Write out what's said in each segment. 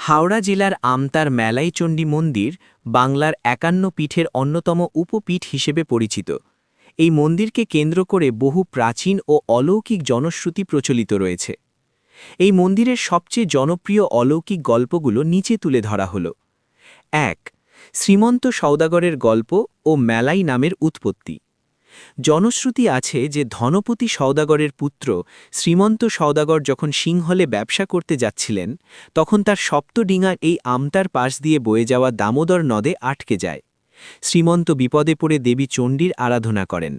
হাওড়া জেলার আমতার মেলাইচণ্ডী মন্দির বাংলার ৫১ পীঠের অন্যতম উপপীঠ হিসেবে পরিচিত। এই মন্দিরকে কেন্দ্র করে বহু প্রাচীন ও অলৌকিক জনশ্রুতি প্রচলিত রয়েছে। এই মন্দিরের সবচেয়ে জনপ্রিয় অলৌকিক গল্পগুলো নিচে তুলে ধরা হল। ১. শ্রীমন্ত সওদাগরের গল্প ও মেলাই নামের উৎপত্তি। জনশ্রুতি আছে যে ধনপতি সওদাগরের পুত্র শ্রীমন্ত সওদাগর যখন সিংহলে ব্যবসা করতে যাচ্ছিলেন, তখন তার সপ্তডিঙা এই আমতার পাশ দিয়ে বয়ে যাওয়া দামোদর নদে আটকে যায়। শ্রীমন্ত বিপদে পড়ে দেবী চণ্ডীর আরাধনা করেন।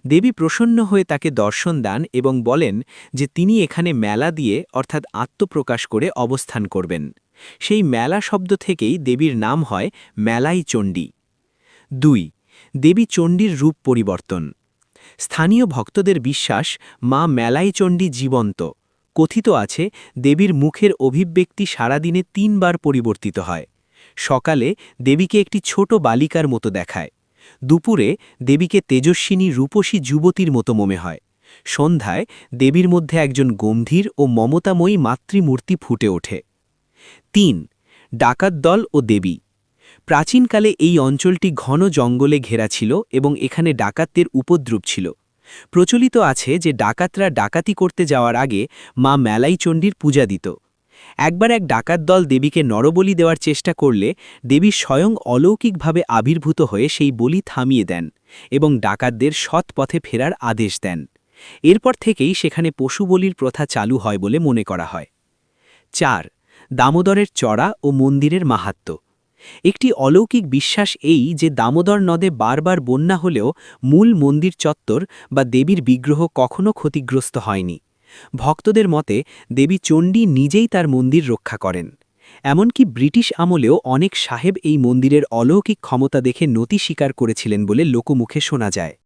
দেবী প্রসন্ন হয়ে তাকে দর্শন দান এবং বলেন যে তিনি এখানে মেলা দিয়ে অর্থাৎ আত্মপ্রকাশ করে অবস্থান করবেন। সেই মেলা শব্দ থেকেই দেবীর নাম হয় মেলাই চণ্ডী। ২. দেবী চণ্ডীর রূপ পরিবর্তন। স্থানীয় ভক্তদের বিশ্বাস মা মেলাইচণ্ডী জীবন্ত। কথিত আছে দেবীর মুখের অভিব্যক্তি সারাদিনে ৩ বার পরিবর্তিত হয়। সকালে দেবীকে একটি ছোট বালিকার মতো দেখায়। দুপুরে দেবীকে তেজস্বিনী রূপসী যুবতীর মতো মনে হয়। সন্ধ্যায় দেবীর মধ্যে একজন গম্ভীর ও মমতাময়ী মাতৃমূর্তি ফুটে ওঠে। ৩. ডাকাত দল ও দেবী। প্রাচীনকালে এই অঞ্চলটি ঘন জঙ্গলে ঘেরা ছিল এবং এখানে ডাকাতদের উপদ্রব ছিল। প্রচলিত আছে যে ডাকাতরা ডাকাতি করতে যাওয়ার আগে মা মেলাইচণ্ডীর পূজা দিত। একবার এক ডাকাত দল দেবীকে নরবলি দেওয়ার চেষ্টা করলে দেবী স্বয়ং অলৌকিকভাবে আবির্ভূত হয়ে সেই বলি থামিয়ে দেন এবং ডাকাতদের সৎ পথে ফেরার আদেশ দেন। এরপর থেকেই সেখানে পশু বলির প্রথা চালু হয় বলে মনে করা হয়। ৪. দামোদরের চড়া ও মন্দিরের মাহাত্ম্য। একটি অলৌকিক বিশ্বাস এই যে দামোদর নদে বারবার বন্যা হলেও মূল মন্দির চত্বর বা দেবীর বিগ্রহ কখনো ক্ষতিগ্রস্ত হয়নি। ভক্তদের মতে দেবী চণ্ডী নিজেই তার মন্দির রক্ষা করেন। এমনকি ব্রিটিশ আমলেও অনেক সাহেব এই মন্দিরের অলৌকিক ক্ষমতা দেখে নতি স্বীকার করেছিলেন বলে লোকমুখে শোনা যায়।